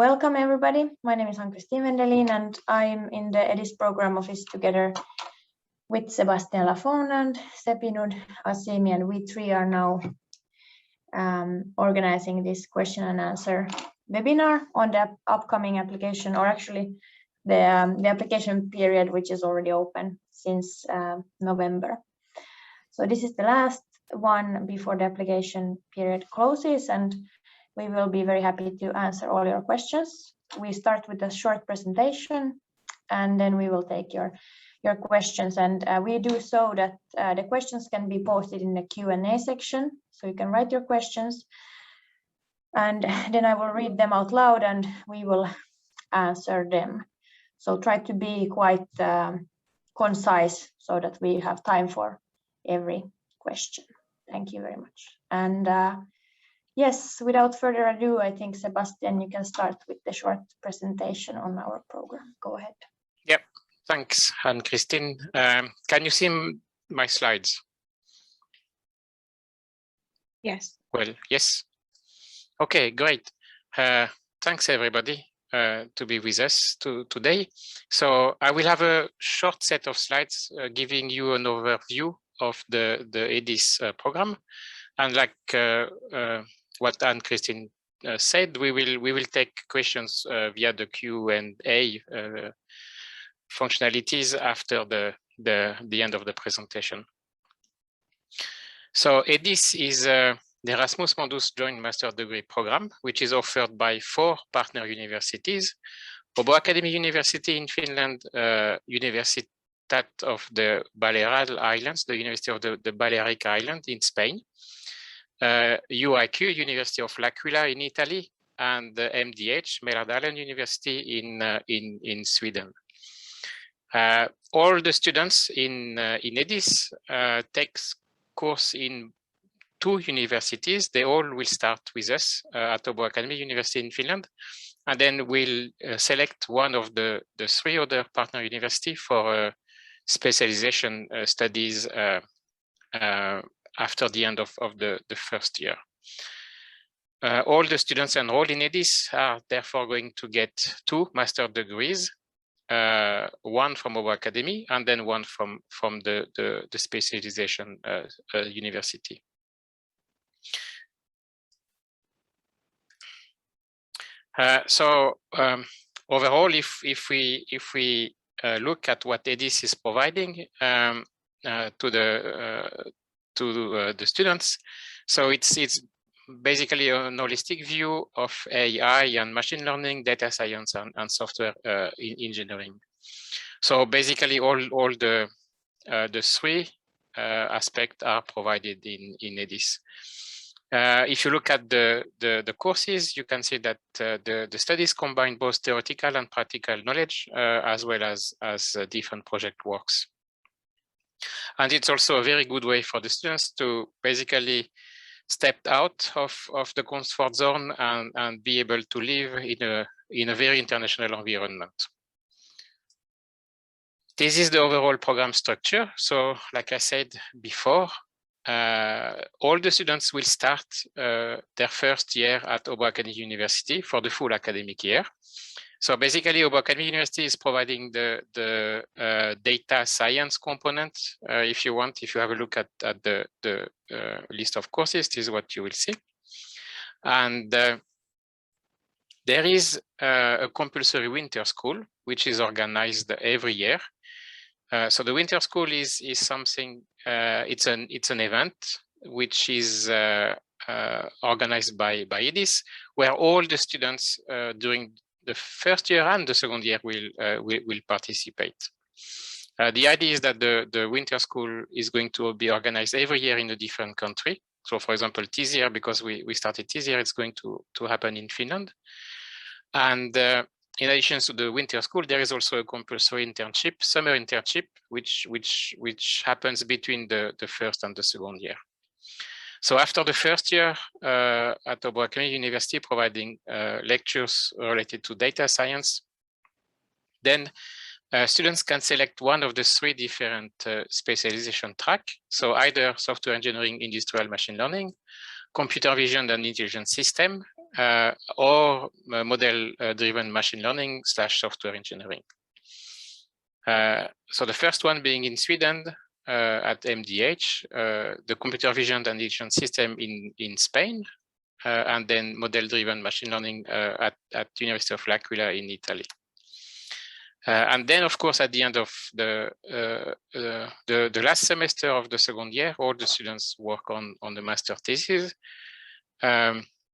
Welcome everybody. My name is Ann-Christine Wendelin and I'm in the EDISS program office together with Sebastian Lafon and Sepinud Asimi, and we three are now organizing this question and answer webinar on the upcoming application, or actually the application period, which is already open since November. So this is the last one before the application period closes, and we will be very happy to answer all your questions. We start with a short presentation and then we will take your questions, and we do so that the questions can be posted in the Q&A section, so you can write your questions and then I will read them out loud and we will answer them. So try to be quite concise so that we have time for every question. Thank you very much. And yes, without further ado, I think Sebastian, you can start with the short presentation on our program. Go ahead. Yep, thanks, Ann-Christine. Can you see my slides? Yes. Well, yes. Okay, great. Thanks everybody to be with us today. So I will have a short set of slides giving you an overview of the EDISS program, and like what Ann-Christine said, we will take questions via the Q&A functionalities after the end of the presentation. So EDISS is the Erasmus Mundus Joint Master Degree Program, which is offered by 4 partner universities: Åbo Academy University in Finland, Universitat of the Balearic Islands, the University of the Balearic Islands in Spain, UIQ, University of L'Aquila in Italy, and the MDH, Mälardalen University in Sweden. All the students in EDISS takes course in 2 universities. They all will start with us at Åbo Academy University in Finland, and then we'll select one of the 3 other partner university for specialization studies after the end of the first year. All the students enrolled in EDISS are therefore going to get 2 master degrees, one from Åbo Academy and then one from the specialization university. So overall, if we look at what EDISS is providing to the students, so it's basically an holistic view of AI and machine learning, data science, and software engineering. So basically all the 3 aspects are provided in EDISS. If you look at the courses, you can see that the studies combine both theoretical and practical knowledge, as well as different project works. And it's also a very good way for the students to basically step out of the comfort zone and be able to live in a very international environment. This is the overall program structure. So like I said before, all the students will start their first year at Åbo Academy University for the full academic year. So basically, Åbo Academy University is providing the data science component. If you have a look at the list of courses, this is what you will see. And there is a compulsory winter school, which is organized every year. So the winter school is something, it's an event which is organized by EDISS, where all the students during the first year and the second year will participate. The idea is that the winter school is going to be organized every year in a different country. So for example, this year, because we started this year, it's going to happen in Finland. And in addition to the winter school, there is also a compulsory internship, summer internship, which happens between the first and the second year. So after the first year at Åbo Academy University, providing lectures related to data science, then students can select one of the 3 different specialization tracks. So either software engineering, industrial machine learning, computer vision and intelligent system, or model-driven machine learning / software engineering. So the first one being in Sweden at MDH, the computer vision and decision system in Spain, and then model-driven machine learning at University of L'Aquila in Italy. And then, of course, at the end of the last semester of the second year, all the students work on the master thesis,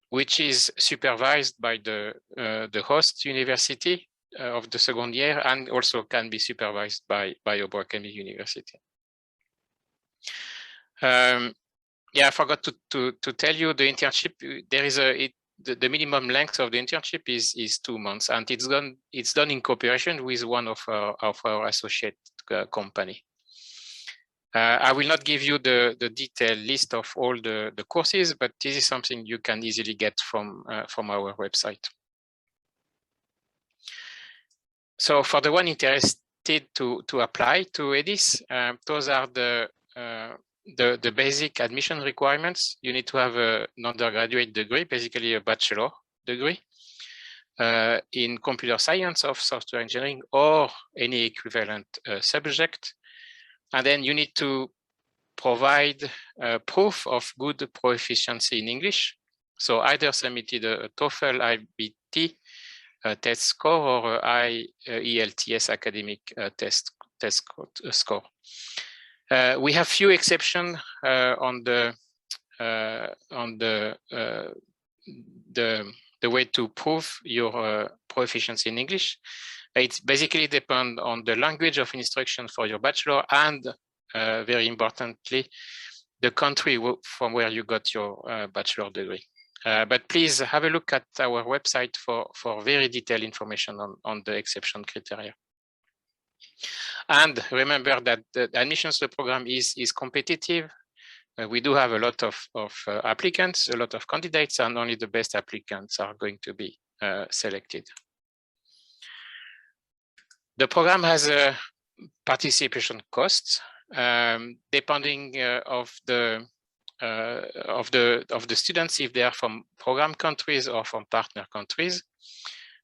which is supervised by the host university of the second year, and also can be supervised by Obo Academy University. Yeah, I forgot to tell you the internship. There is the minimum length of the internship is 2 months, and it's done in cooperation with one of our associate company. I will not give you the detailed list of all the courses, but this is something you can easily get from our website. So for the one interested to apply to EDISS, those are the basic admission requirements. You need to have an undergraduate degree, basically a bachelor degree, in computer science or software engineering or any equivalent subject. And then you need to provide proof of good proficiency in English. So either submitted a TOEFL IBT test score or IELTS academic test score. We have few exceptions on the way to prove your proficiency in English. It basically depends on the language of instruction for your bachelor and very importantly, the country from where you got your bachelor degree. But please have a look at our website for very detailed information on the exception criteria. And remember that the admissions to the program is competitive. We do have a lot of applicants, a lot of candidates, and only the best applicants are going to be selected. The program has a participation cost, depending of the students, if they are from program countries or from partner countries.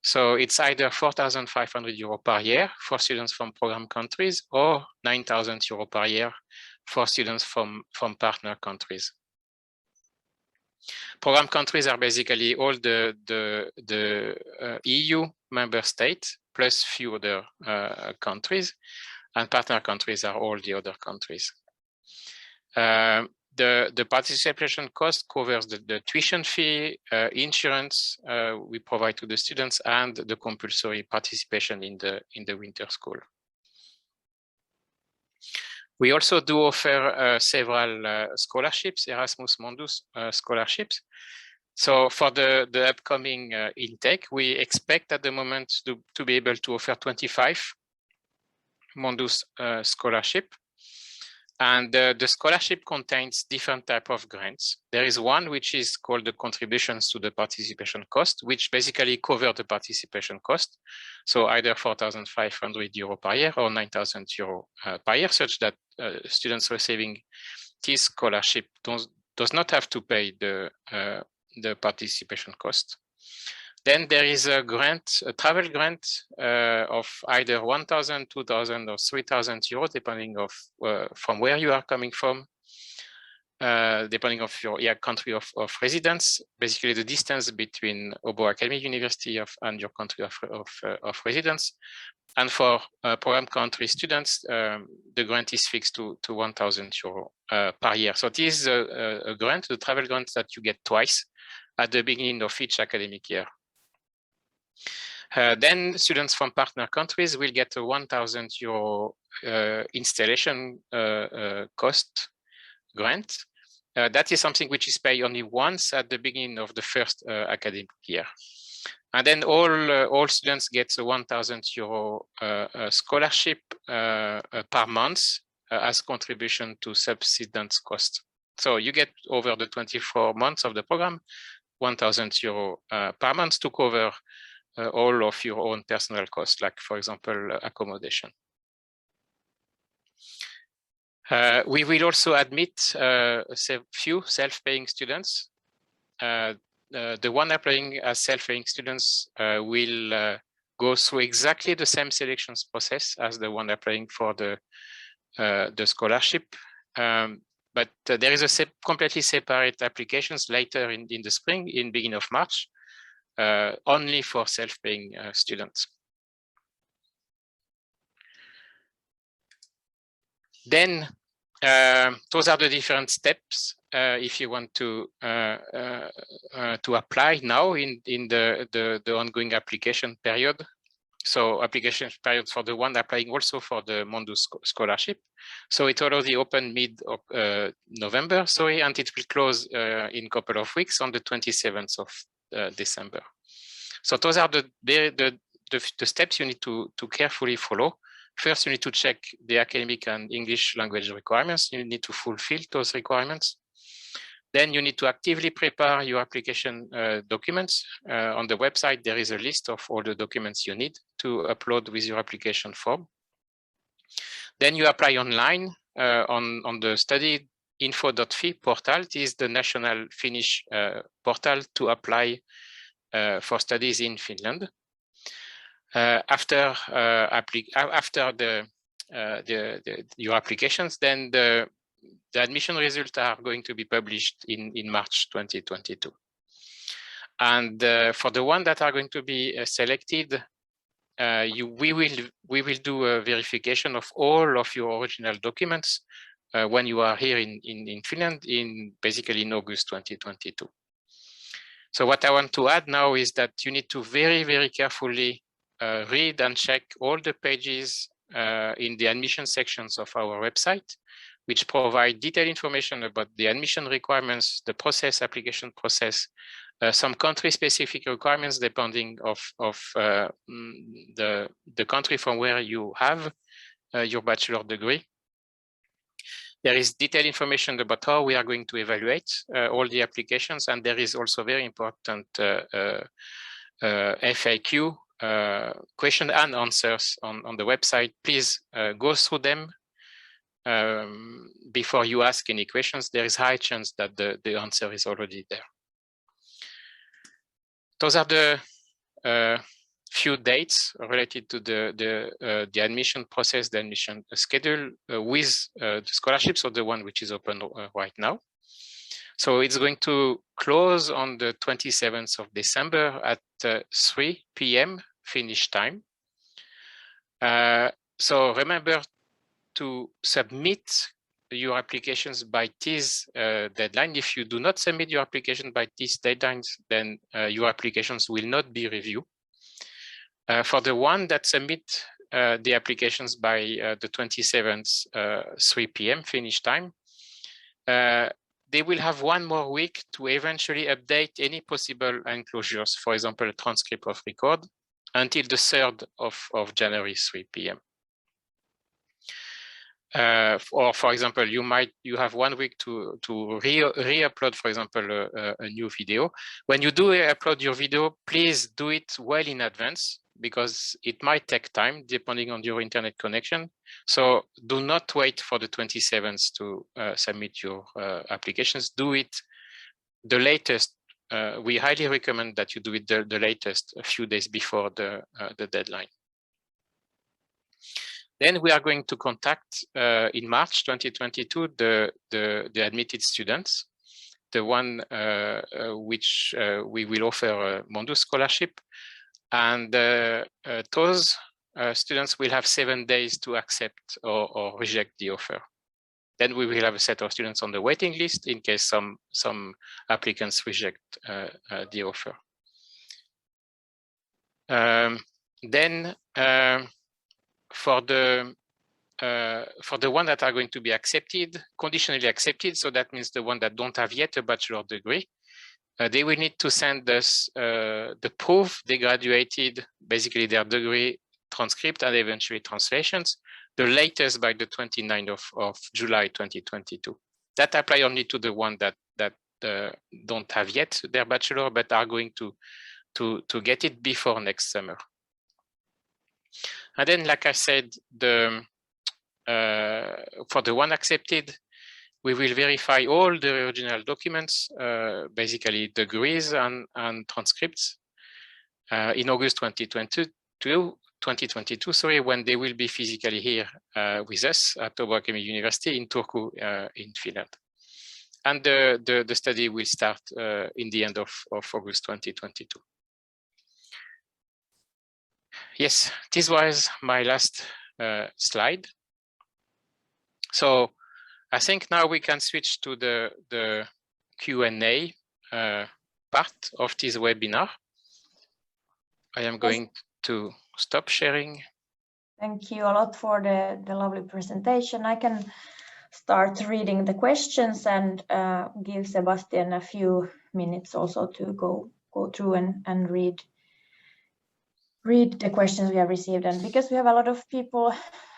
So it's either 4,500 euro per year for students from program countries or 9,000 euro per year for students from partner countries. Program countries are basically all the EU member states plus few other countries, and partner countries are all the other countries. The participation cost covers the tuition fee, insurance we provide to the students, and the compulsory participation in the winter school. We also do offer several scholarships, Erasmus Mundus scholarships. So for the upcoming intake, we expect at the moment to be able to offer 25 Mundus scholarship. And the scholarship contains different types of grants. There is one which is called the contributions to the participation cost, which basically cover the participation cost. So either 4,500 euro per year or 9,000 euro per year, such that students receiving this scholarship does not have to pay the participation cost. Then there is a grant, a travel grant of either 1,000, 2,000, or 3,000 euros, depending of from where you are coming from, depending of your country of residence. Basically, the distance between Obo Academy University and your country of residence. And for program country students, the grant is fixed to 1,000 euro per year. So this is a grant, the travel grant that you get twice at the beginning of each academic year. Then students from partner countries will get a 1,000 euro installation cost grant. That is something which is paid only once at the beginning of the first academic year. And then all students get a 1,000 euro scholarship per month as contribution to subsidence cost. So you get over the 24 months of the program, 1,000 euro per month to cover all of your own personal costs, like, for example, accommodation. We will also admit a few self-paying students. the one applying as self-paying students will go through exactly the same selections process as the one applying for the scholarship. But there is a completely separate applications later in the spring, in beginning of March, only for self-paying students. Then those are the different steps if you want to apply now in the ongoing application period. So application period for the one applying also for the Mondus scholarship. So it already opened mid of November, sorry, and it will close in a couple of weeks on the 27th of December. So those are the steps you need to carefully follow. First, you need to check the academic and English language requirements. You need to fulfill those requirements. Then you need to actively prepare your application documents. On the website, there is a list of all the documents you need to upload with your application form. Then you apply online on the studyinfo.fi portal. This is the national Finnish portal to apply for studies in Finland. After your applications, then the admission results are going to be published in March 2022. And for the one that are going to be selected, we will do a verification of all of your original documents when you are here in Finland, basically in August 2022. So what I want to add now is that you need to very, very carefully read and check all the pages in the admission sections of our website, which provide detailed information about the admission requirements, the process, application process, some country-specific requirements depending of the country from where you have your bachelor degree. There is detailed information about how we are going to evaluate all the applications, and there is also very important FAQ question and answers on the website. Please go through them before you ask any questions. There is high chance that the answer is already there. Those are the few dates related to the admission process, the admission schedule with the scholarship, so the one which is open right now. So it's going to close on the 27th of December at 3 p.m. Finnish time. So remember to submit your applications by this deadline. If you do not submit your application by these deadlines, then your applications will not be reviewed. For the one that submit the applications by the 27th, 3 p.m. Finnish time, they will have one more week to eventually update any possible enclosures, for example, a transcript of record, until the 3rd of January, 3 p.m. Or for example, you have 1 week to re-upload, for example, a new video. When you do upload your video, please do it well in advance, because it might take time depending on your internet connection. So do not wait for the 27th to submit your applications. Do it the latest. We highly recommend that you do it the latest a few days before the deadline. Then we are going to contact in March 2022 the admitted students, the one which we will offer a Mondus scholarship, and those students will have 7 days to accept or reject the offer. Then we will have a set of students on the waiting list in case some applicants reject the offer. Then for the one that are going to be accepted, conditionally accepted, so that means the one that don't have yet a bachelor degree, they will need to send us the proof they graduated, basically their degree transcript and eventually translations, the latest by the 29th of July 2022. That apply only to the one that don't have yet their bachelor, but are going to get it before next summer. And then, like I said, for the one accepted, We will verify all the original documents, basically degrees and transcripts, in August 2022, sorry, when they will be physically here with us at Åbo Akademi University in Turku in Finland. And the study will start in the end of August 2022. Yes, this was my last slide. So I think now we can switch to the Q&A part of this webinar. I am going to stop sharing. Thank you a lot for the lovely presentation. I can start reading the questions and give Sebastian a few minutes also to go through and read the questions we have received. And because we have a lot of people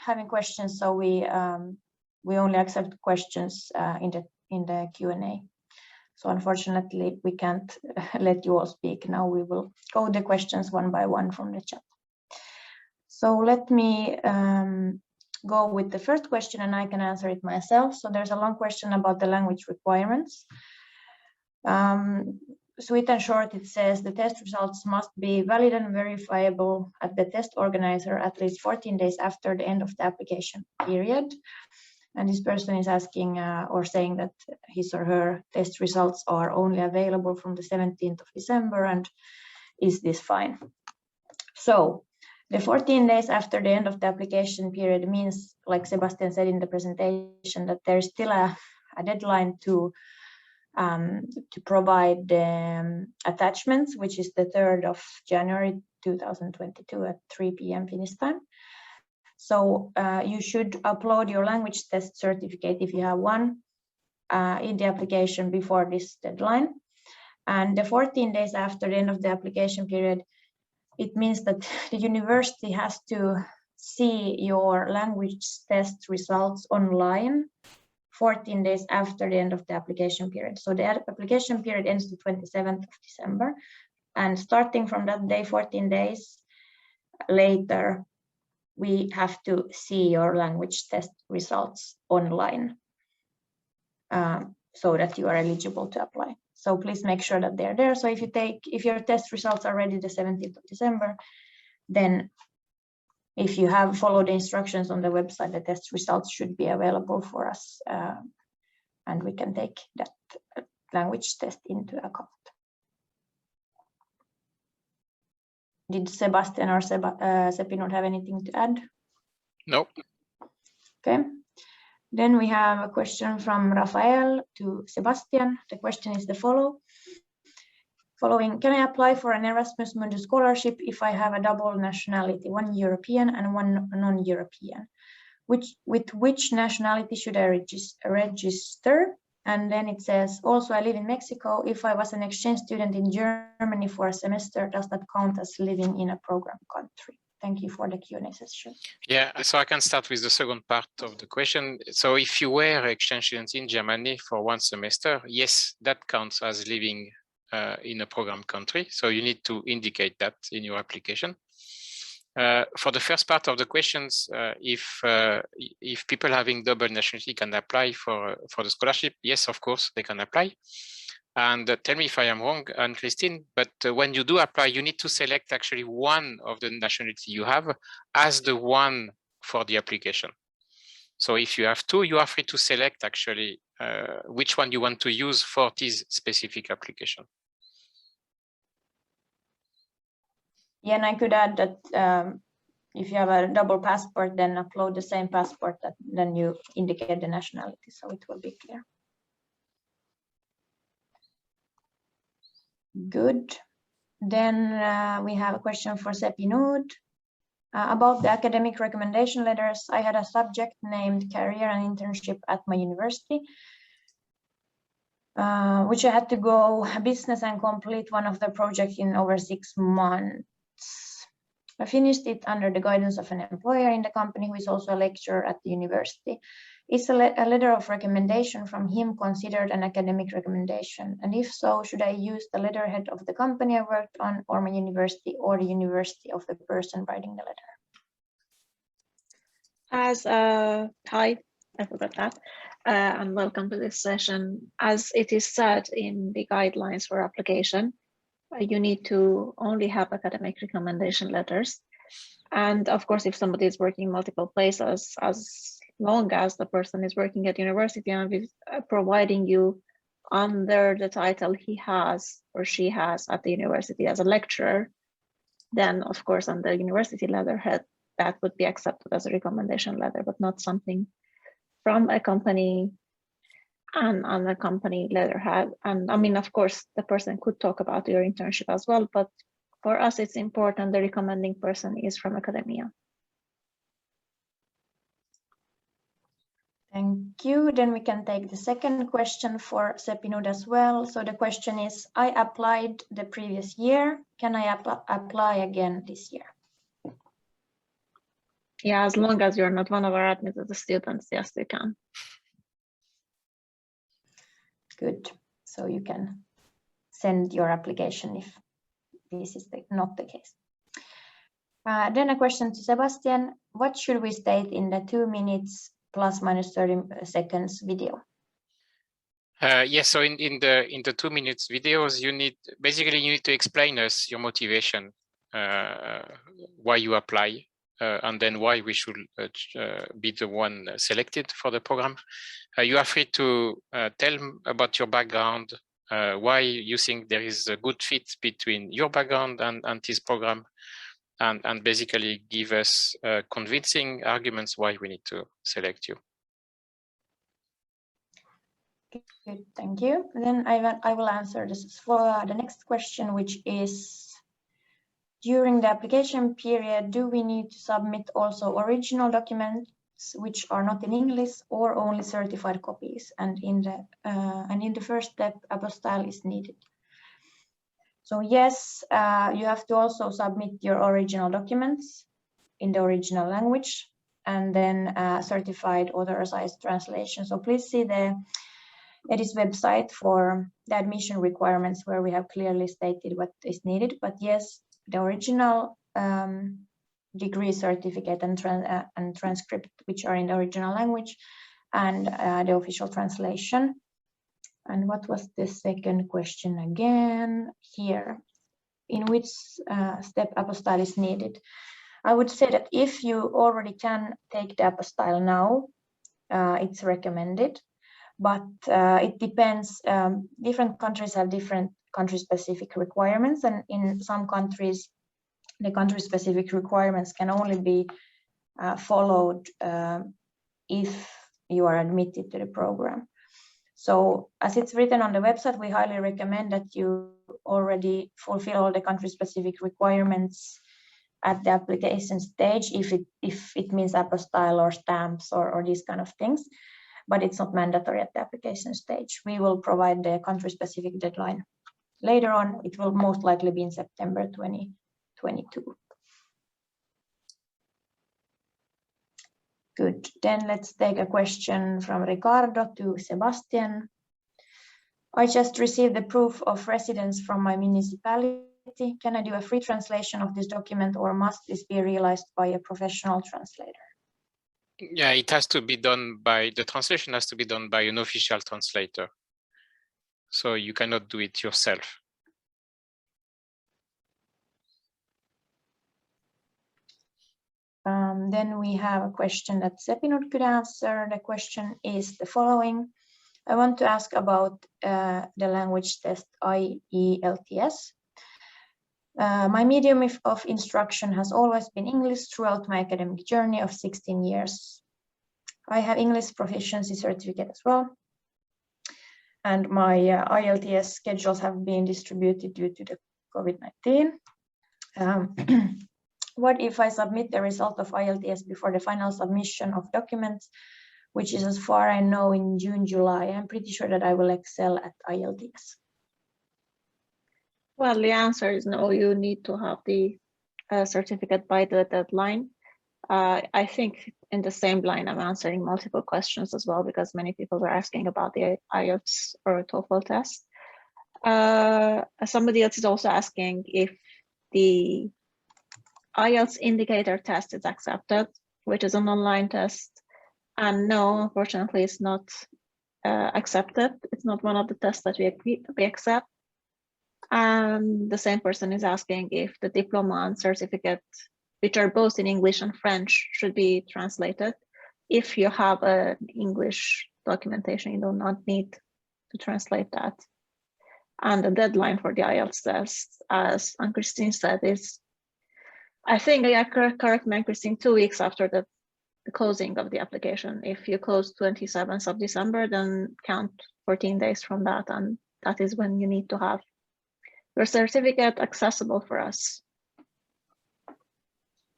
having questions, so we only accept questions in the Q&A. So unfortunately, we can't let you all speak now. We will go the questions one by one from the chat. So let me go with the first question, and I can answer it myself. So there's a long question about the language requirements. Sweet and short, it says the test results must be valid and verifiable at the test organizer at least 14 days after the end of the application period. And this person is asking or saying that his or her test results are only available from the 17th of December, and is this fine? So the 14 days after the end of the application period means, like Sebastian said in the presentation, that there's still a deadline to provide the attachments, which is the 3rd of January 2022 at 3 p.m. Finnish time. So you should upload your language test certificate if you have one in the application before this deadline. And the 14 days after the end of the application period, it means that the university has to see your language test results online 14 days after the end of the application period. So the application period ends the 27th of December. And starting from that day, 14 days later, we have to see your language test results online so that you are eligible to apply. So please make sure that they're there. So if your test results are ready the 17th of December, then if you have followed the instructions on the website, the test results should be available for us, and we can take that language test into account. Did Sebastian or Seppi not have anything to add? No. Okay. Then we have a question from Rafael to Sebastian. The question is the following. Can I apply for an Erasmus Mundus scholarship if I have a double nationality, one European and one non-European? With which nationality should I register? And then it says, also I live in Mexico. If I was an exchange student in Germany for a semester, does that count as living in a program country? Thank you for the Q&A session. Yeah, so I can start with the second part of the question. So if you were exchange students in Germany for one semester, yes, that counts as living in a program country. So you need to indicate that in your application. For the first part of the questions, if people having double nationality can apply for the scholarship, yes, of course, they can apply. And tell me if I am wrong, Anne-Christine, but when you do apply, you need to select actually one of the nationality you have as the one for the application. So if you have two, you are free to select actually which one you want to use for this specific application. Yeah, and I could add that if you have a double passport, then upload the same passport that then you indicate the nationality, so it will be clear. Good. Then we have a question for Seppi Nood about the academic recommendation letters. I had a subject named career and internship at my university, which I had to go business and complete one of the projects in over 6 months. I finished it under the guidance of an employer in the company who is also a lecturer at the university. Is a letter of recommendation from him considered an academic recommendation? And if so, should I use the letterhead of the company I worked on, or my university, or the university of the person writing the letter? Hi, I forgot that. and welcome to this session. As it is said in the guidelines for application, you need to only have academic recommendation letters. And of course, if somebody is working multiple places, as long as the person is working at university and is providing you under the title he has or she has at the university as a lecturer, then of course on the university letterhead, that would be accepted as a recommendation letter, but not something from a company and on a company letterhead. And I mean, of course, the person could talk about your internship as well, but for us, it's important the recommending person is from academia. Thank you. Then we can take the second question for Sepinud as well. So the question is, I applied the previous year. Can I apply again this year? Yeah, as long as you're not one of our admitted students, yes, you can. Good. So you can send your application if this is not the case. Then a question to Sebastian. What should we state in the 2 minutes plus minus 30 seconds video? Yes, so in the 2 minutes videos, you need to explain us your motivation, why you apply, and then why we should be the one selected for the program. You are free to tell about your background, why you think there is a good fit between your background and this program, and basically give us convincing arguments why we need to select you. Good, thank you. Then I will answer this for the next question, which is, during the application period, do we need to submit also original documents which are not in English or only certified copies? And in the first step, apostille is needed. So yes, you have to also submit your original documents in the original language, and then certified authorized translation. So please see the EDISS website for the admission requirements, where we have clearly stated what is needed. But yes, the original degree certificate and transcript, which are in the original language, and the official translation. And what was the second question again? Here, in which step apostille is needed? I would say that if you already can take the apostille now, it's recommended. But it depends. Different countries have different country-specific requirements, and in some countries, the country-specific requirements can only be followed if you are admitted to the program. So as it's written on the website, we highly recommend that you already fulfill all the country-specific requirements at the application stage, if it means apostille or stamps or these kind of things. But it's not mandatory at the application stage. We will provide the country-specific deadline later on. It will most likely be in September 2022. Good. Then let's take a question from Ricardo to Sebastian. I just received the proof of residence from my municipality. Can I do a free translation of this document, or must this be realized by a professional translator? Yeah, it has to be done by, the translation has to be done by an official translator. So you cannot do it yourself. Then we have a question that Sepinud could answer. The question is the following. I want to ask about the language test IELTS. My medium of instruction has always been English throughout my academic journey of 16 years. I have English proficiency certificate as well. And my IELTS schedules have been distributed due to the COVID-19. What if I submit the result of IELTS before the final submission of documents, which is, as far I know, in June, July? I'm pretty sure that I will excel at IELTS. Well, the answer is no. You need to have the certificate by the deadline. I think in the same line, I'm answering multiple questions as well, because many people are asking about the IELTS or TOEFL test. Somebody else is also asking if the IELTS indicator test is accepted, which is an online test. And no, unfortunately, it's not accepted. It's not one of the tests that we accept. And the same person is asking if the diploma and certificate, which are both in English and French, should be translated. If you have an English documentation, you do not need to translate that. And the deadline for the IELTS test, as Ann-Christine said, is, I think, correct me, Ann-Christine, 2 weeks after the closing of the application. If you close 27th of December, then count 14 days from that, and that is when you need to have your certificate accessible for us.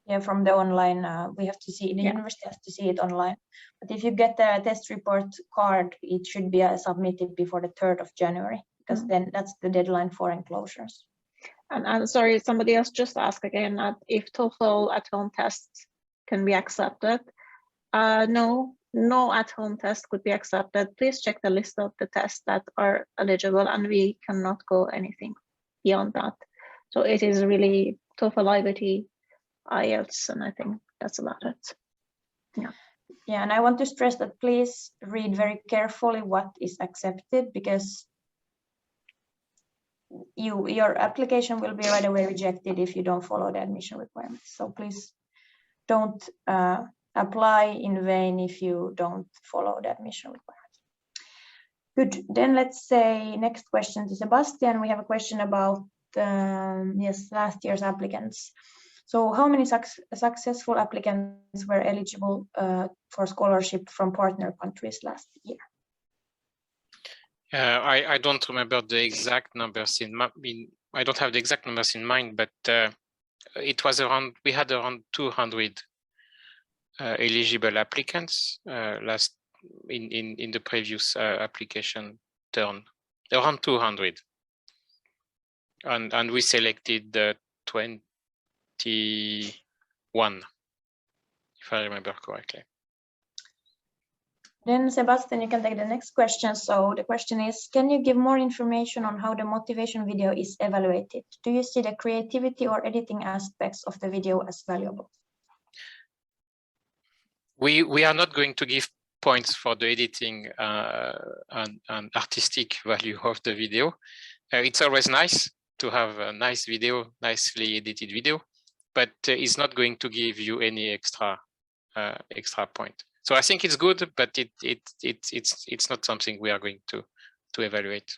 Yeah, from the online, we have to see, the university has to see it online. But if you get the test report card, it should be submitted before the 3rd of January, because then that's the deadline for enclosures. And I'm sorry, somebody else just asked again if TOEFL at-home tests can be accepted. No at-home test could be accepted. Please check the list of the tests that are eligible, and we cannot go anything beyond that. So it is really TOEFL, IBT, IELTS, and I think that's about it. Yeah, and I want to stress that please read very carefully what is accepted, because your application will be right away rejected if you don't follow the admission requirements. So please don't apply in vain if you don't follow the admission requirements. Good. Then let's say next question to Sebastian. We have a question about last year's applicants. So how many successful applicants were eligible for scholarship from partner countries last year? I don't remember the exact numbers I don't have the exact numbers in mind, but it was around, we had around 200 eligible applicants in the previous application turn, around 200. And we selected 21, if I remember correctly. Then Sebastian, you can take the next question. So the question is, can you give more information on how the motivation video is evaluated? Do you see the creativity or editing aspects of the video as valuable? We are not going to give points for the editing and artistic value of the video. It's always nice to have a nice video, nicely edited video, but it's not going to give you any extra point. So I think it's good, but it's not something we are going to evaluate.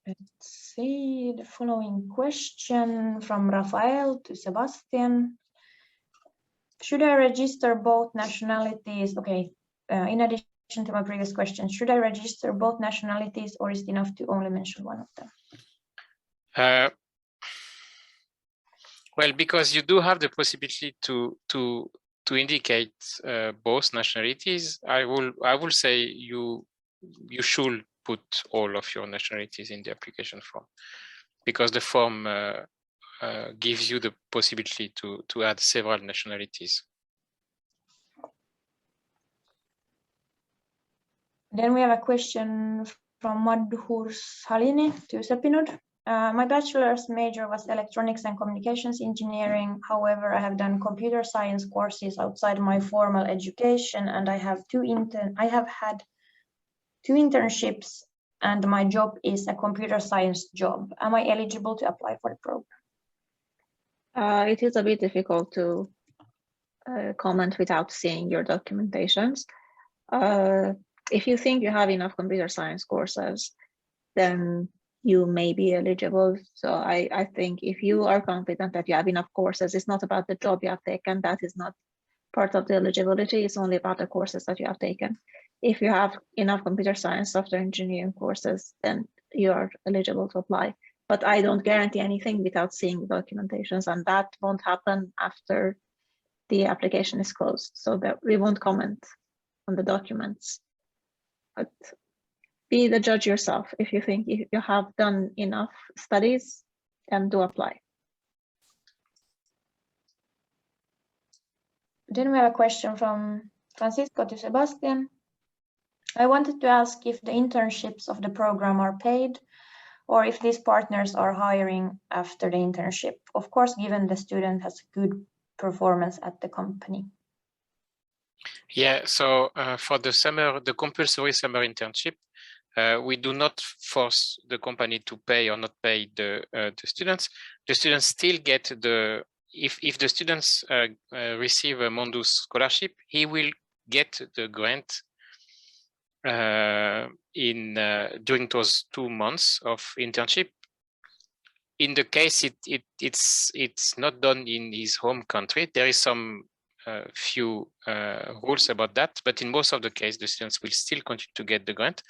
Let's see the following question from Rafael to Sebastian. Should I register both nationalities? Okay, in addition to my previous question, should I register both nationalities, or is it enough to only mention one of them? Well, because you do have the possibility to indicate both nationalities, I will say you should put all of your nationalities in the application form, because the form gives you the possibility to add several nationalities. Then we have a question from Madhur Salini to Sepinud. My bachelor's major was electronics and communications engineering. However, I have done computer science courses outside my formal education, and I have had two internships, and my job is a computer science job. Am I eligible to apply for the program? It is a bit difficult to comment without seeing your documentations. If you think you have enough computer science courses, then you may be eligible. So I think if you are confident that you have enough courses, it's not about the job you have taken. That is not part of the eligibility. It's only about the courses that you have taken. If you have enough computer science, software engineering courses, then you are eligible to apply. But I don't guarantee anything without seeing the documentations, and that won't happen after the application is closed. So that we won't comment on the documents. But be the judge yourself. If you think you have done enough studies, then do apply. Then we have a question from Francisco to Sebastian. I wanted to ask if the internships of the program are paid, or if these partners are hiring after the internship, of course, given the student has good performance at the company. Yeah, so for the compulsory summer internship, we do not force the company to pay or not pay the students. The students still get the, if the students receive a Mondus scholarship, he will get the grant during those 2 months of internship. In the case it's not done in his home country, there is some few rules about that, but in most of the case, the students will still continue to get the grant.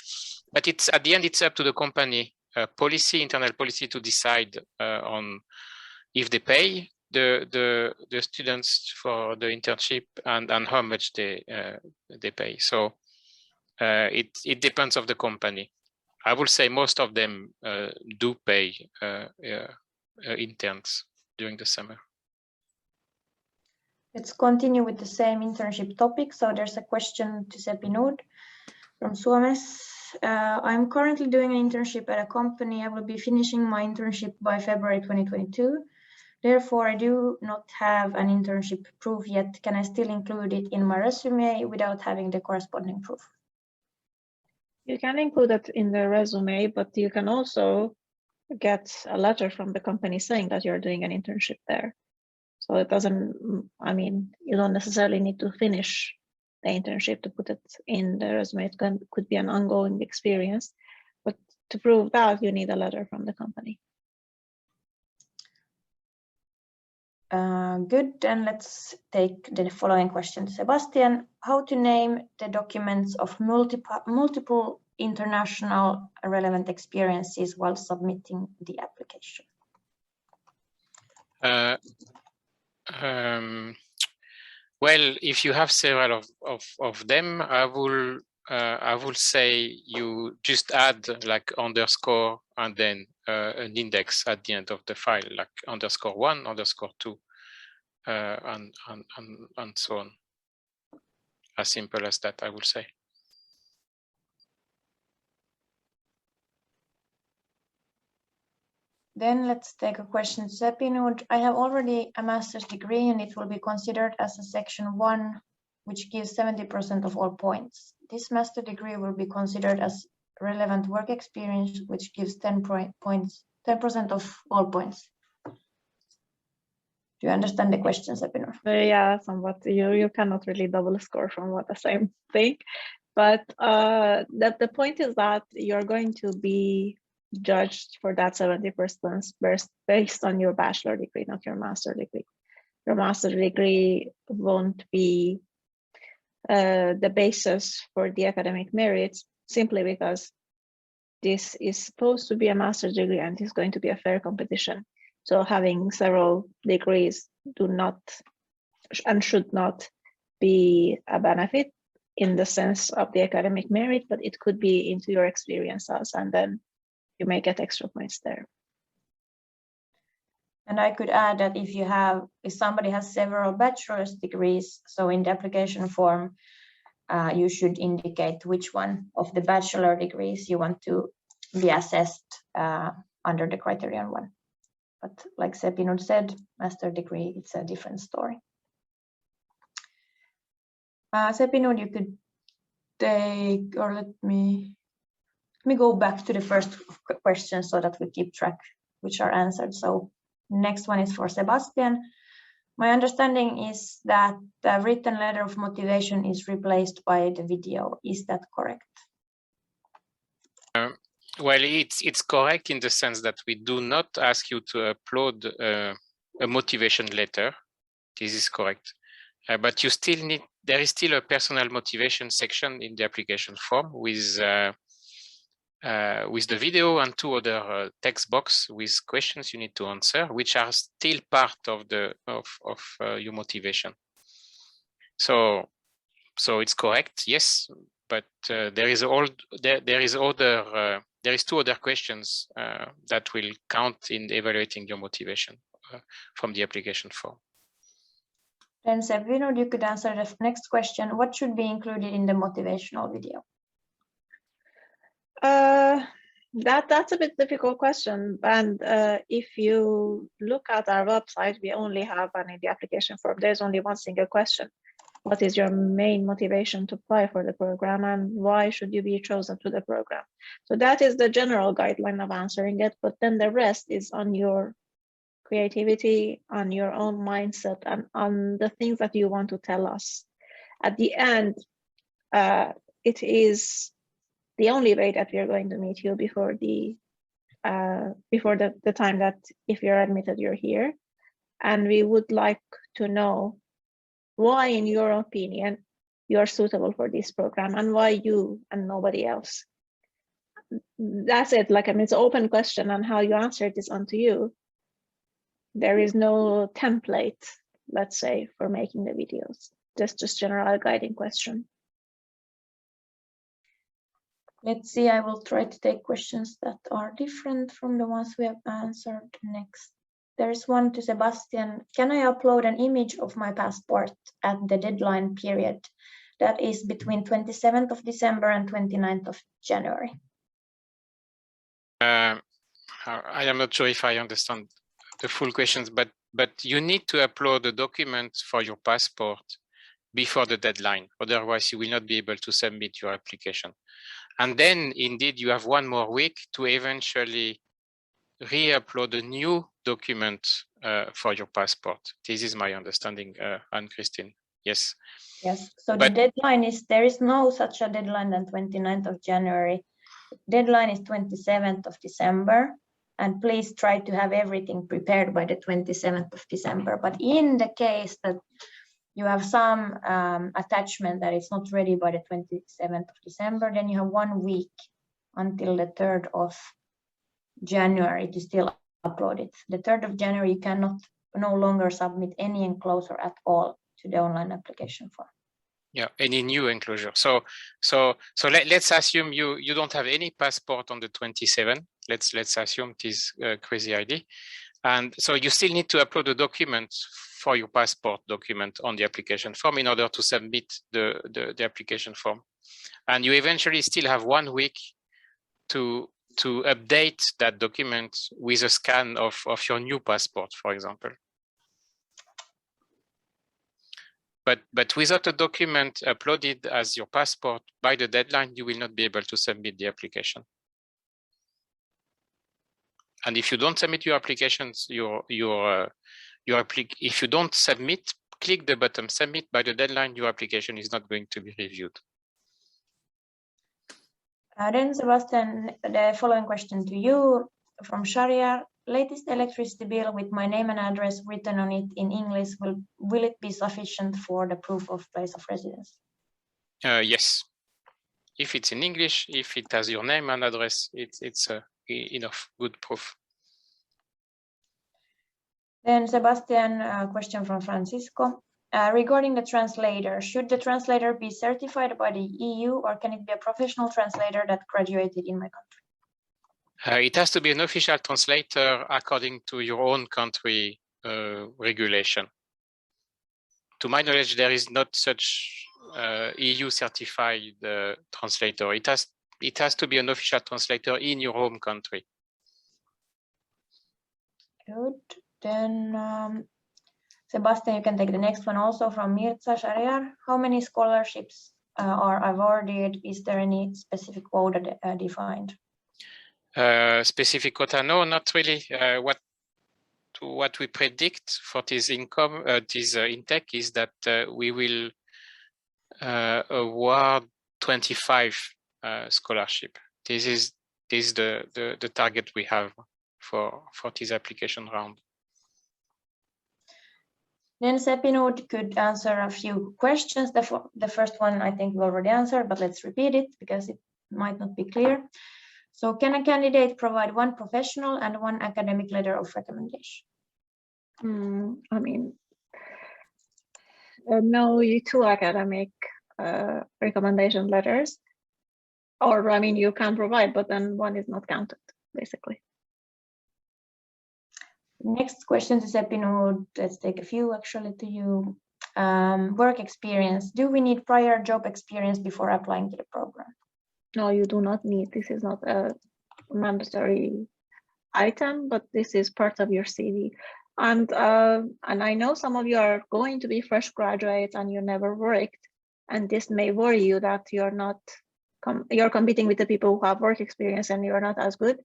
But it's at the end, it's up to the company policy, internal policy, to decide on if they pay the students for the internship and how much they pay. So it depends of the company. I would say most of them do pay interns during the summer. Let's continue with the same internship topic. So there's a question to Seppi Nord from Suomes. I'm currently doing an internship at a company. I will be finishing my internship by February 2022. Therefore, I do not have an internship proof yet. Can I still include it in my resume without having the corresponding proof? You can include it in the resume, but you can also get a letter from the company saying that you're doing an internship there. So it doesn't, I mean, you don't necessarily need to finish the internship to put it in the resume. It could be an ongoing experience, but to prove that, you need a letter from the company. Good, and let's take the following question to Sebastian. How to name the documents of multiple international relevant experiences while submitting the application? Well, if you have several of them, I will say you just add like underscore and then an index at the end of the file, like _1, _2, and so on. As simple as that, I would say. Then let's take a question to Seppi Nord. I have already a master's degree and it will be considered as a section 1, which gives 70% of all points. This master degree will be considered as relevant work experience, which gives 10% of all points. Do you understand the question, Seppi Nord? Yeah, somewhat. You cannot really double score from what the same thing. But the point is that you're going to be judged for that 70% based on your bachelor degree, not your master degree. Your master degree won't be the basis for the academic merits, simply because this is supposed to be a master's degree and it's going to be a fair competition. So having several degrees do not and should not be a benefit in the sense of the academic merit, but it could be into your experiences, and then you may get extra points there. And I could add that if somebody has several bachelor's degrees, so in the application form, you should indicate which one of the bachelor degrees you want to be assessed under the criterion 1. But like Seppi Nord said, master degree, it's a different story. Seppi Nord, you could take, or let me go back to the first question so that we keep track which are answered. So next one is for Sebastian. My understanding is that the written letter of motivation is replaced by the video. Is that correct? Well, it's correct in the sense that we do not ask you to upload a motivation letter. This is correct. But you still need, there is still a personal motivation section in the application form with the video and 2 other text box with questions you need to answer, which are still part of the your motivation. So it's correct, yes, but there is 2 other questions that will count in evaluating your motivation from the application form. Then Seppi Nord, you could answer the next question. What should be included in the motivational video? That's a bit difficult question. And if you look at our website, we only have in the application form, there's only one single question. What is your main motivation to apply for the program, and why should you be chosen to the program? So that is the general guideline of answering it, but then the rest is on your creativity, on your own mindset, and on the things that you want to tell us. At the end, it is the only way that we are going to meet you before the time that if you're admitted, you're here. And we would like to know why, in your opinion, you are suitable for this program, and why you and nobody else. That's it. Like, I mean, it's an open question, and how you answer it is onto you. There is no template, let's say, for making the videos. Just general guiding question. Let's see, I will try to take questions that are different from the ones we have answered next. There's one to Sebastian. Can I upload an image of my passport at the deadline period? That is between 27th of December and 29th of January. I am not sure if I understand the full questions, but you need to upload the document for your passport before the deadline. Otherwise, you will not be able to submit your application. And then, indeed, you have one more week to eventually re-upload a new document for your passport. This is my understanding, Anne-Christine. Yes. Yes, so the deadline is, there is no such a deadline than 29th of January. Deadline is 27th of December, and please try to have everything prepared by the 27th of December. But in the case that you have some attachment that is not ready by the 27th of December, then you have 1 week until the 3rd of January to still upload it. The 3rd of January, you cannot no longer submit any enclosure at all to the online application form. Yeah, any new enclosure. So let's assume you don't have any passport on the 27th. Let's assume it is crazy ID, and so you still need to upload a document for your passport document on the application form in order to submit the application form, and you eventually still have 1 week to update that document with a scan of your new passport, for example. But without a document uploaded as your passport by the deadline, you will not be able to submit the application. And if you don't submit your applications, if you don't submit, click the button submit by the deadline, your application is not going to be reviewed. Then Sebastian, the following question to you from Sharia. Latest electricity bill with my name and address written on it in English, will it be sufficient for the proof of place of residence? Yes. If it's in English, if it has your name and address, it's enough good proof. Then Sebastian, a question from Francisco. Regarding the translator, should the translator be certified by the EU, or can it be a professional translator that graduated in my country? It has to be an official translator according to your own country regulation. To my knowledge, there is not such EU certified translator. It has to be an official translator in your home country. Good. Then Sebastian, you can take the next one also from Mirza Shariar. How many scholarships are awarded? Is there any specific quota defined? Specific quota? No, not really. What we predict for this income, this intake, is that we will award 25 scholarship. This is the target we have for this application round. Then Sepinud could answer a few questions. The first one I think we already answered, but let's repeat it because it might not be clear. So can a candidate provide one professional and one academic letter of recommendation? I mean, no, two academic recommendation letters, or I mean, you can provide, but then one is not counted, basically. Next question to Sepinud. Let's take a few actually to you. Work experience. Do we need prior job experience before applying to the program? No, you do not need. This is not a mandatory item, but this is part of your CV. And I know some of you are going to be fresh graduates and you never worked, and this may worry you that you're competing with the people who have work experience and you're not as good.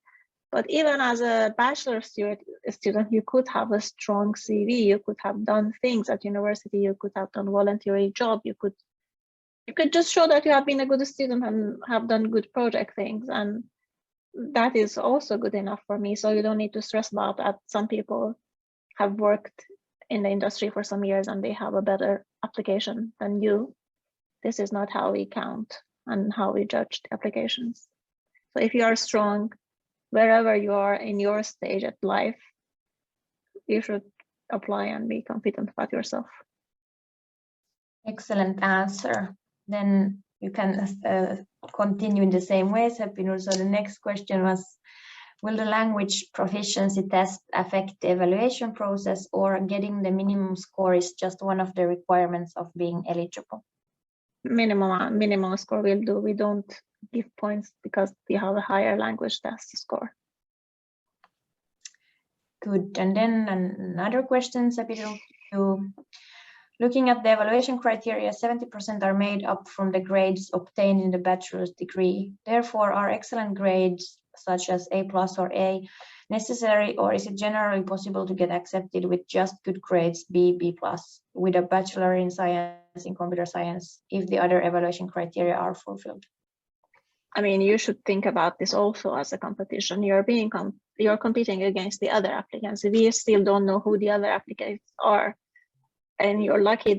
But even as a bachelor student, you could have a strong CV. You could have done things at university. You could have done voluntary job. You could just show that you have been a good student and have done good project things, and that is also good enough for me. So you don't need to stress about that. Some people have worked in the industry for some years and they have a better application than you. This is not how we count and how we judge the applications. So if you are strong, wherever you are in your stage at life, you should apply and be confident about yourself. Excellent answer. Then you can continue in the same way, Sepinur. So the next question was, will the language proficiency test affect the evaluation process, or getting the minimum score is just one of the requirements of being eligible? Minimum score will do. We don't give points because we have a higher language test score. Good. And then another question, Sepinur. Looking at the evaluation criteria, 70% are made up from the grades obtained in the bachelor's degree. Therefore, are excellent grades such as A+ or A necessary, or is it generally possible to get accepted with just good grades B+, with a bachelor in science, in computer science, if the other evaluation criteria are fulfilled? I mean, you should think about this also as a competition. You're competing against the other applicants. We still don't know who the other applicants are. And you're lucky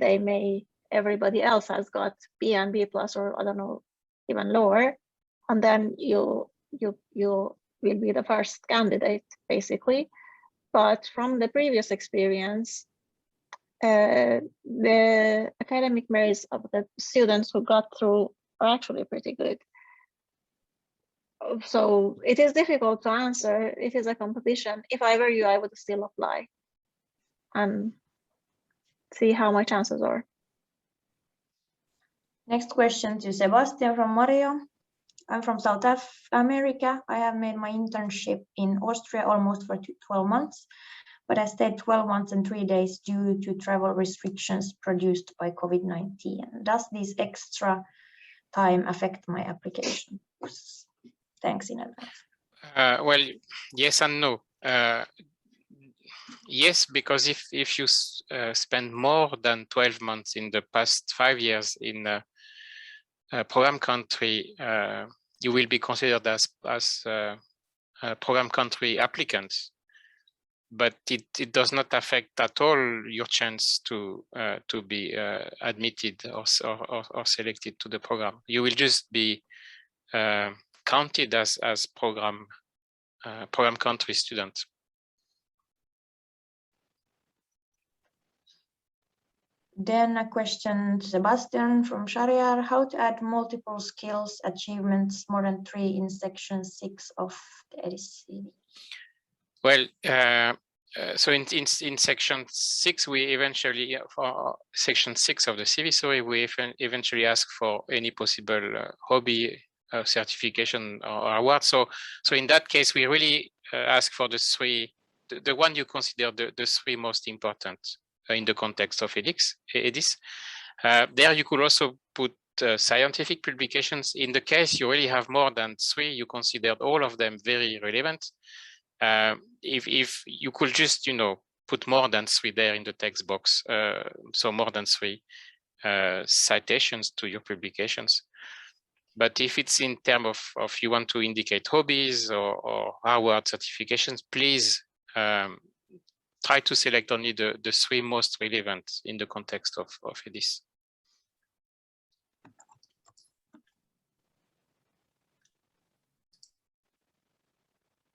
everybody else has got B and B+, or I don't know, even lower. And then you will be the first candidate, basically. But from the previous experience, the academic merits of the students who got through are actually pretty good. So it is difficult to answer. It is a competition. If I were you, I would still apply and see how my chances are. Next question to Sebastian from Mario. I'm from South America. I have made my internship in Austria almost for 12 months, but I stayed 12 months and 3 days due to travel restrictions produced by COVID-19. Does this extra time affect my application? Thanks in advance. Well, yes and no. Yes, because if you spend more than 12 months in the past 5 years in a program country, you will be considered as program country applicants. But it does not affect at all your chance to be admitted or selected to the program. You will just be counted as program country student. Then a question, Sebastian from Shariar, how to add multiple skills achievements more than 3 in section 6 of the EDISS CV? Well, so in section 6, we eventually, for section 6 of the CV, sorry, we eventually ask for any possible hobby certification or award. So in that case, we really ask for the 3, the one you consider the 3 most important in the context of EDISS. There you could also put scientific publications. In the case you really have more than 3, you considered all of them very relevant. If you could just, put more than 3 there in the text box, so more than 3 citations to your publications. But if it's in terms of you want to indicate hobbies or award certifications, please try to select only the 3 most relevant in the context of EDISS.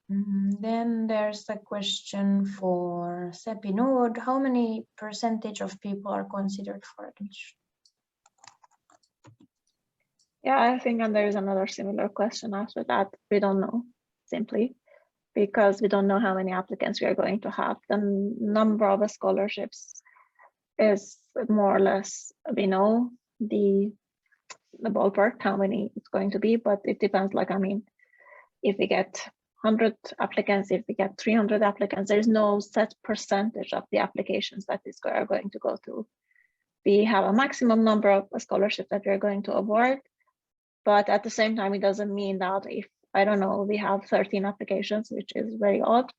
Then there's a question for Sepinur. How many percentage of people are considered for admission? Yeah, I think, and there is another similar question after that. We don't know, simply because we don't know how many applicants we are going to have. The number of scholarships is more or less, we know the ballpark, how many it's going to be, but it depends. Like, I mean, if we get 100 applicants, if we get 300 applicants, there's no set percentage of the applications that are going to go through. We have a maximum number of scholarships that we're going to award, but at the same time, it doesn't mean that if, I don't know, we have 13 applications, which is very odd,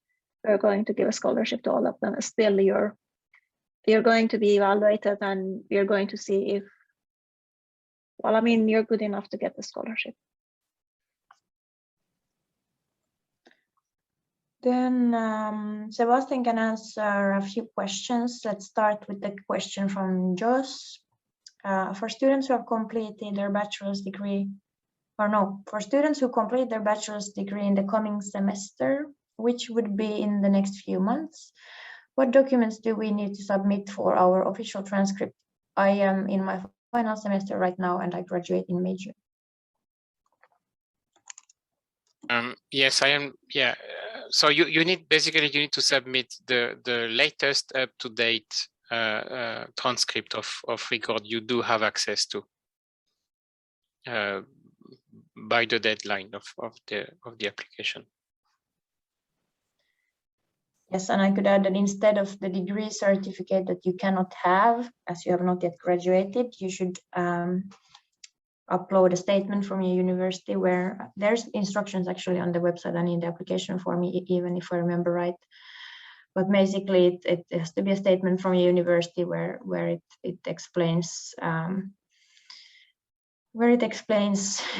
we're going to give a scholarship to all of them. Still, you're going to be evaluated and you're going to see if, well, I mean, you're good enough to get the scholarship. Then Sebastian can answer a few questions. Let's start with the question from Joss. For students who have completed their bachelor's degree, for students who complete their bachelor's degree in the coming semester, which would be in the next few months, what documents do we need to submit for our official transcript? I am in my final semester right now and I graduate in May, June. Yes, I am. Yeah. So you need to submit the latest up-to-date transcript of record you do have access to by the deadline of the application. Yes, and I could add that instead of the degree certificate that you cannot have as you have not yet graduated, you should upload a statement from your university where there's instructions actually on the website and in the application form, even if I remember right. But basically, it has to be a statement from your university where it explains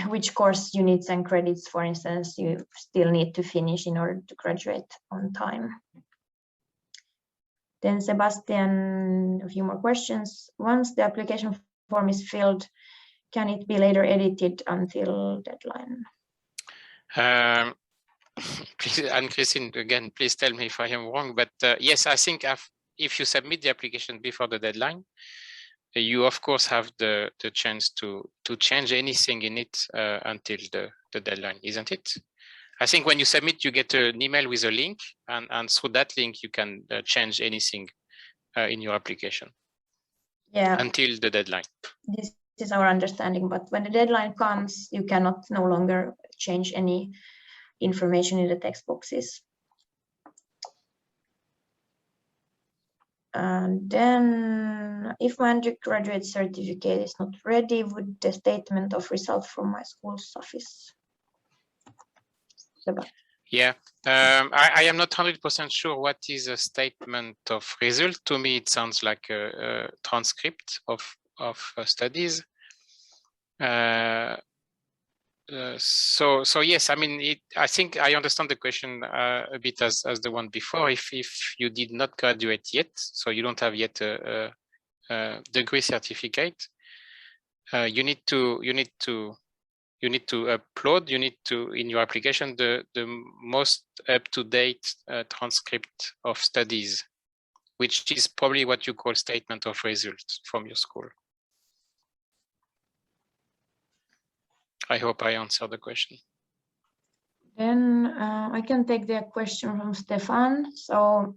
which course units and credits, for instance, you still need to finish in order to graduate on time. Then Sebastian, a few more questions. Once the application form is filled, can it be later edited until deadline? Please, and Christine, again, please tell me if I am wrong, but yes, I think if you submit the application before the deadline, you of course have the chance to change anything in it until the deadline, isn't it? I think when you submit, you get an email with a link, and through that link, you can change anything in your application. Yeah. Until the deadline. This is our understanding, but when the deadline comes, you cannot no longer change any information in the text boxes. And then if my undergraduate certificate is not ready, would the statement of results from my school suffice? Seba. Yeah, I am not 100% sure what is a statement of result. To me, it sounds like a transcript of studies. So yes, I mean, I think I understand the question a bit as the one before. If you did not graduate yet, so you don't have yet a degree certificate, you need to upload. You need to in your application the most up-to-date transcript of studies, which is probably what you call statement of results from your school. I hope I answered the question. Then I can take the question from Stefan. So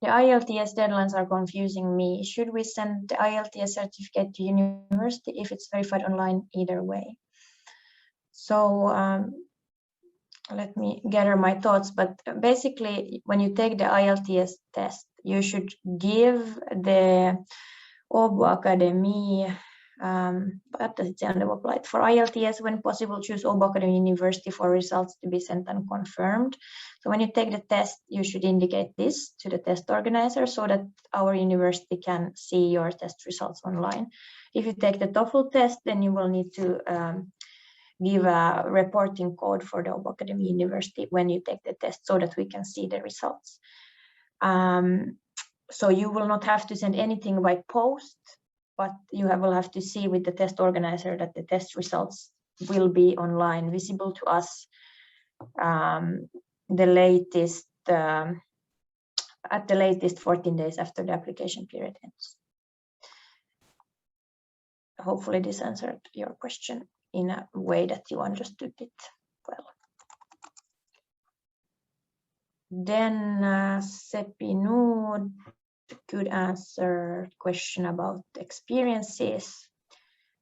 the IELTS deadlines are confusing me. Should we send the IELTS certificate to university if it's verified online either way? So let me gather my thoughts. But basically, when you take the IELTS test, you should give the Åbo Academy. What does it say on the website? For IELTS, when possible, choose Åbo Academy University for results to be sent and confirmed. So when you take the test, you should indicate this to the test organizer so that our university can see your test results online. If you take the TOEFL test, then you will need to give a reporting code for the Åbo Academy University when you take the test so that we can see the results. So you will not have to send anything by post, but you will have to see with the test organizer that the test results will be online, visible to us at the latest 14 days after the application period ends. Hopefully this answered your question in a way that you understood it well. Then Seppi Nood could answer question about experiences.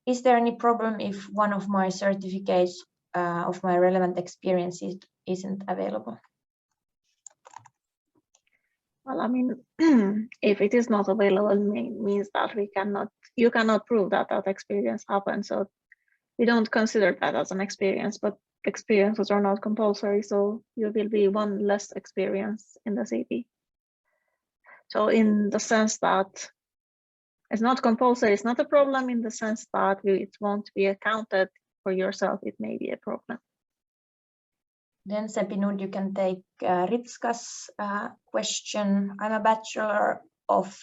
Is there any problem if one of my certificates of my relevant experiences isn't available? Well, I mean, if it is not available, means that you cannot prove that that experience happened. So we don't consider that as an experience, but experiences are not compulsory. So you will be one less experience in the CV. So in the sense that it's not compulsory, it's not a problem in the sense that it won't be accounted for yourself. It may be a problem. Then Sepinud, you can take Ritska's question. I'm a Bachelor of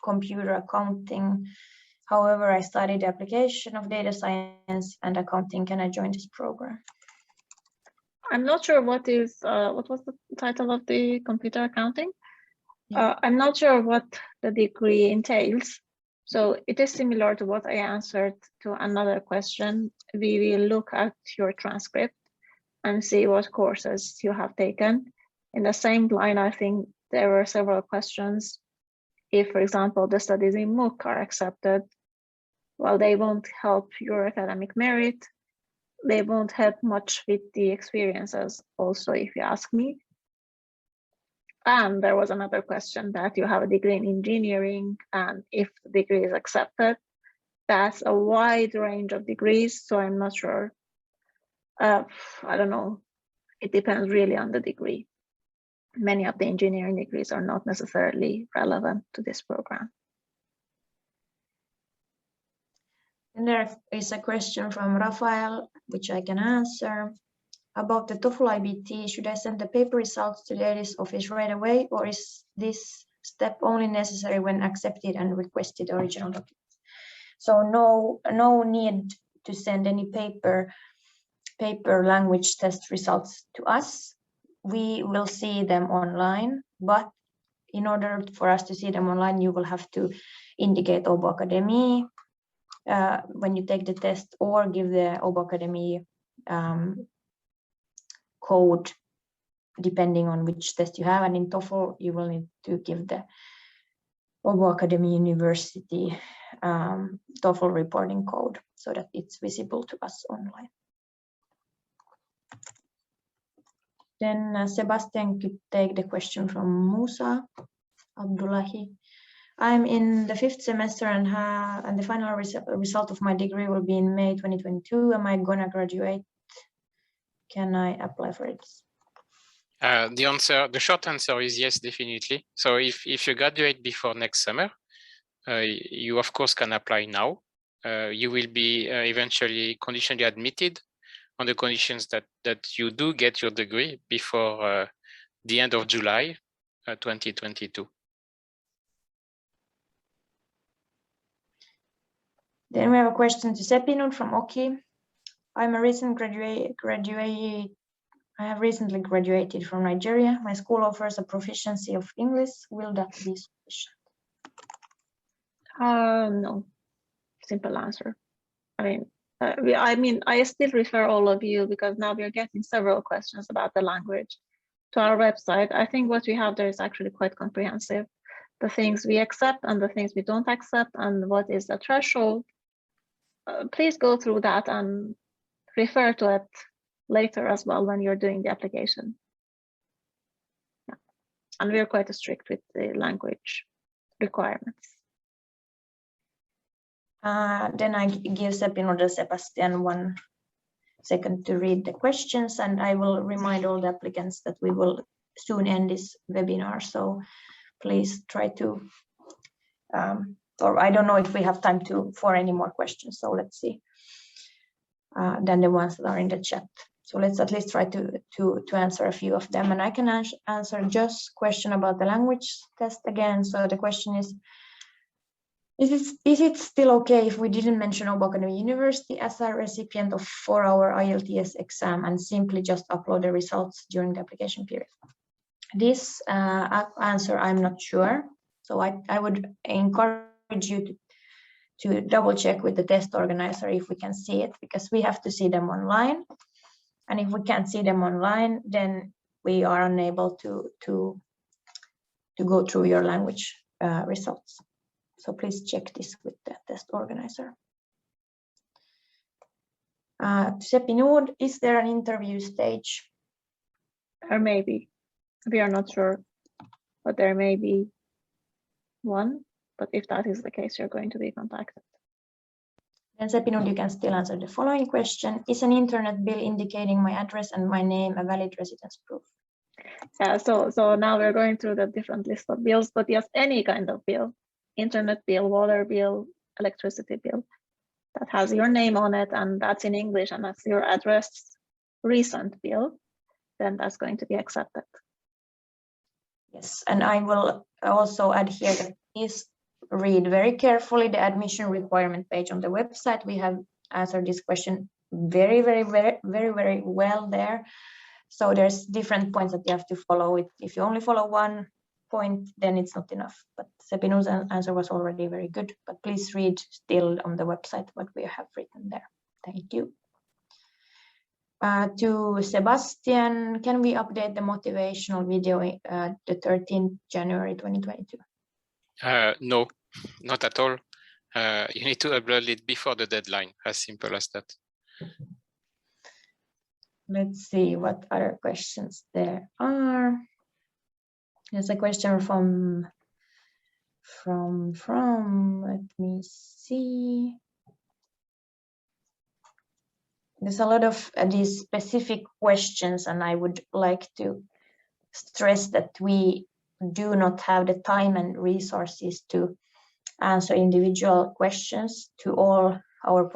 Computer Accounting. However, I studied application of data science and accounting. Can I join this program? I'm not sure what was the title of the computer accounting? Yeah. I'm not sure what the degree entails. So it is similar to what I answered to another question. We will look at your transcript and see what courses you have taken. In the same line, I think there were several questions. If, for example, the studies in MOOC are accepted, well, they won't help your academic merit. They won't help much with the experiences also, if you ask me. And there was another question that you have a degree in engineering, and if the degree is accepted, that's a wide range of degrees, so I'm not sure. I don't know. It depends really on the degree. Many of the engineering degrees are not necessarily relevant to this program. And there is a question from Rafael, which I can answer. About the TOEFL IBT, should I send the paper results to the EDISS office right away, or is this step only necessary when accepted and requested original documents? So no need to send any paper language test results to us. We will see them online, but in order for us to see them online, you will have to indicate Åbo Akademi when you take the test, or give the Åbo Akademi code depending on which test you have. And in TOEFL, you will need to give the Åbo Akademi University TOEFL reporting code so that it's visible to us online. Then Sebastian could take the question from Musa Abdullahi. I'm in the 5th semester and the final result of my degree will be in May 2022. Am I gonna graduate? Can I apply for it? The short answer is yes, definitely. So if you graduate before next summer, you of course can apply now. You will be eventually conditionally admitted on the conditions that you do get your degree before the end of July 2022. Then we have a question to Sepinud from Oki. I'm a recent graduate. I have recently graduated from Nigeria. My school offers a proficiency of English. Will that be sufficient? No. Simple answer. I mean, I still refer all of you, because now we are getting several questions about the language, to our website. I think what we have there is actually quite comprehensive. The things we accept and the things we don't accept, and what is the threshold. Please go through that and refer to it later as well when you're doing the application. Yeah. And we're quite strict with the language requirements. Then I give Sepinud and Sebastian 1 second to read the questions, and I will remind all the applicants that we will soon end this webinar. So please try to, or I don't know if we have time for any more questions. So let's see. Than the ones that are in the chat. So let's at least try to answer a few of them. And I can answer just question about the language test again. So the question is it still okay if we didn't mention Åbo Akademi University as a recipient of 4-hour IELTS exam and simply just upload the results during the application period? This answer, I'm not sure. So I would encourage you to double check with the test organizer if we can see it, because we have to see them online. And if we can't see them online, then we are unable to go through your language results. So please check this with the test organizer. Sepinud, is there an interview stage? or maybe, we are not sure, but there may be one. But if that is the case, you're going to be contacted. And Sepinud, you can still answer the following question. Is an internet bill indicating my address and my name a valid residence proof? Yeah, so now we're going through the different list of bills, but yes, any kind of bill, internet bill, water bill, electricity bill, that has your name on it and that's in English and that's your address recent bill, then that's going to be accepted. Yes, and I will also add here that please read very carefully the admission requirement page on the website. We have answered this question very well there. So there's different points that you have to follow. If you only follow one point, then it's not enough. But Sepinud's answer was already very good, but please read still on the website what we have written there. Thank you. To Sebastian, can we update the motivational video the 13th January 2022? No, not at all. You need to upload it before the deadline, as simple as that. Let's see what other questions there are. There's a question from let me see. There's a lot of these specific questions, and I would like to stress that we do not have the time and resources to answer individual questions to all our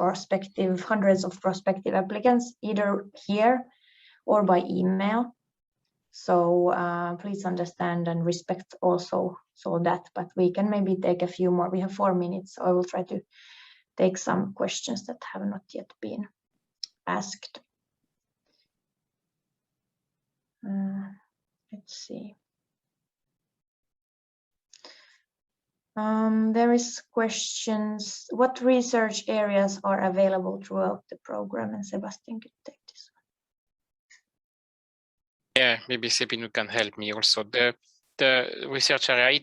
hundreds of prospective applicants, either here or by email. So please understand and respect also that, but we can maybe take a few more. We have 4 minutes, so I will try to take some questions that have not yet been asked. Let's see. There is questions. What research areas are available throughout the program? And Sebastian could take this one. Yeah, maybe Sepinud can help me also. The research area,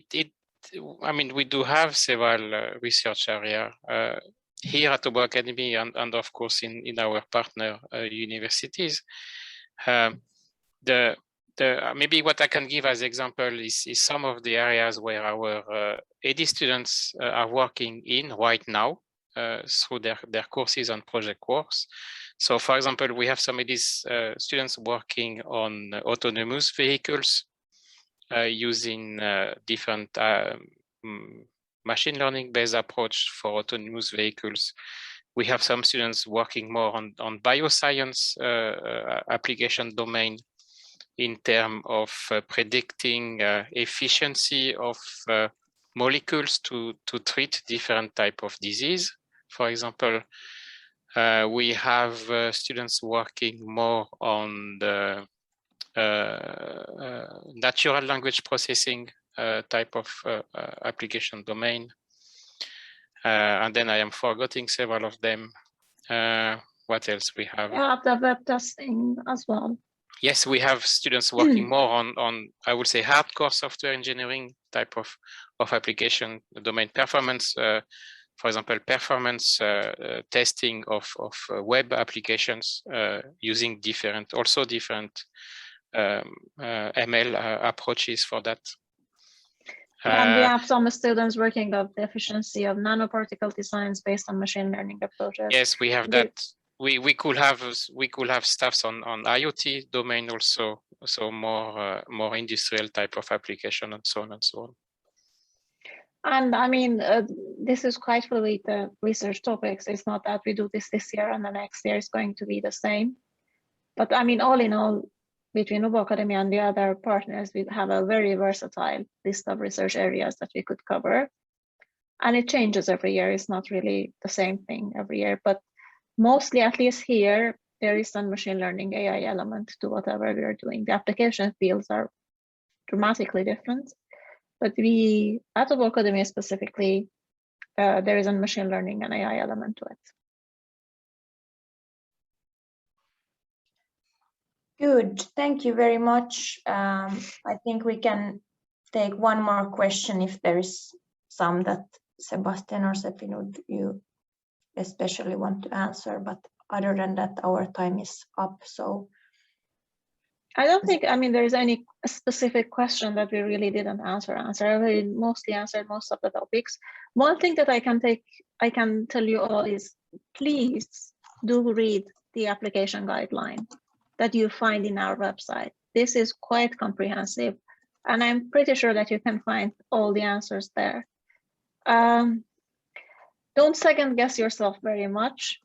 I mean, we do have several research areas here at Åbo Academy and of course in our partner universities. Maybe what I can give as example is some of the areas where our EDISS students are working in right now through their courses and project works. So for example, we have some EDISS students working on autonomous vehicles using different machine learning based approach for autonomous vehicles. We have some students working more on bioscience application domain in terms of predicting efficiency of molecules to treat different type of disease. For example, we have students working more on the natural language processing type of application domain. And then I am forgetting several of them. What else we have? You have the web testing as well. Yes, we have students working more on I would say hardcore software engineering type of application domain performance. For example, performance testing of web applications using different ML approaches for that. And we have some students working on the efficiency of nanoparticle designs based on machine learning approaches. Yes, we have that. We could have stuffs on IoT domain also, so more industrial type of application and so on and so on. And I mean, this is quite fluid, the research topics. It's not that we do this year and the next year is going to be the same. But I mean, all in all, between Åbo Academy and the other partners, we have a very versatile list of research areas that we could cover. And it changes every year. It's not really the same thing every year, but mostly, at least here, there is some machine learning AI element to whatever we are doing. The application fields are dramatically different, but we, at Åbo Academy specifically, there is a machine learning and AI element to it. Good, thank you very much. I think we can take one more question if there is some that Sebastian or Sepinud you especially want to answer, but other than that, our time is up. So I don't think, I mean, there's any specific question that we really didn't answer. We mostly answered most of the topics. One thing that I can tell you all is, please do read the application guideline that you find in our website. This is quite comprehensive, and I'm pretty sure that you can find all the answers there. Don't second guess yourself very much.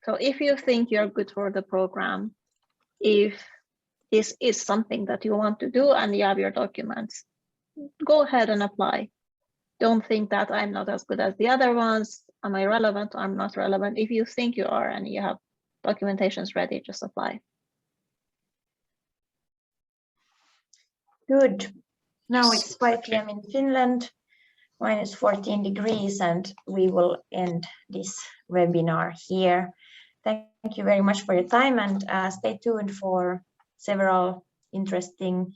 So if you think you're good for the program, if this is something that you want to do and you have your documents, go ahead and apply. Don't think that I'm not as good as the other ones. Am I relevant? I'm not relevant. If you think you are and you have documentations ready, just apply. Good. Now it's 5 p.m. in Finland, minus 14 degrees, and we will end this webinar here. Thank you very much for your time, and stay tuned for several interesting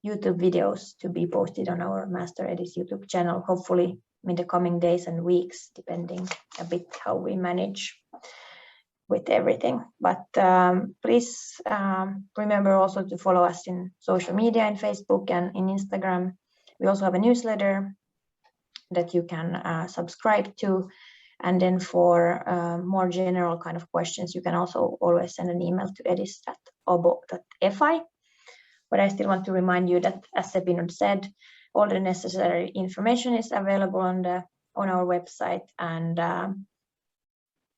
YouTube videos to be posted on our Master EDISS YouTube channel, hopefully in the coming days and weeks, depending a bit how we manage with everything. But please remember also to follow us in social media, in Facebook and in Instagram. We also have a newsletter that you can subscribe to. And then for more general kind of questions, you can also always send an email to ediss@obo.fi. But I still want to remind you that, as Sabine said, all the necessary information is available on our website. And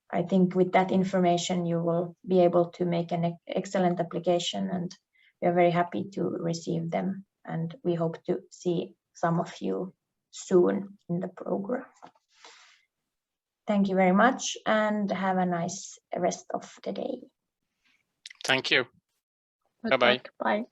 I think with that information, you will be able to make an excellent application, and we are very happy to receive them. And we hope to see some of you soon in the program. Thank you very much, and have a nice rest of the day. Thank you. Bye-bye. Bye.